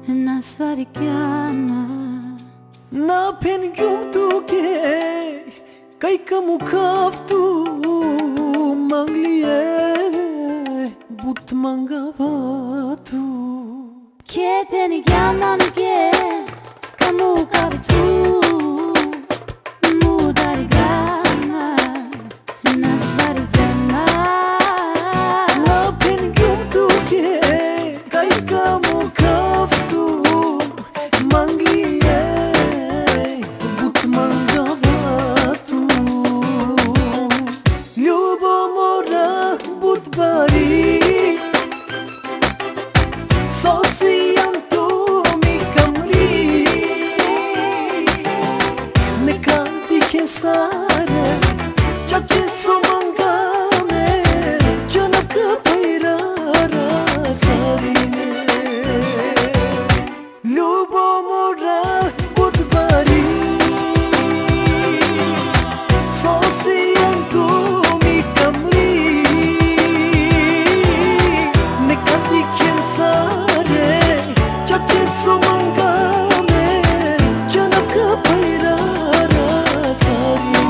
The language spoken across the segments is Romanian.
Nasvargjan na phengjum tuke kaika mukhav tu Manglije but mangava tu ke phengjan mukhav tu Mudargjan Nasvargjan na phengjum tuke kaika mukhav tu Manglije but mangava tu Ljubomora but bari sijan kamli Neka, dikhen, sare Čače manga Džanav phajrara sarinen Ljubomora but bari sijan kamli Neka, dikhen, sare Čače manga Džanav phajrara sarinen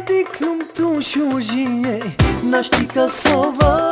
dikhljum tu šužije Našti sovav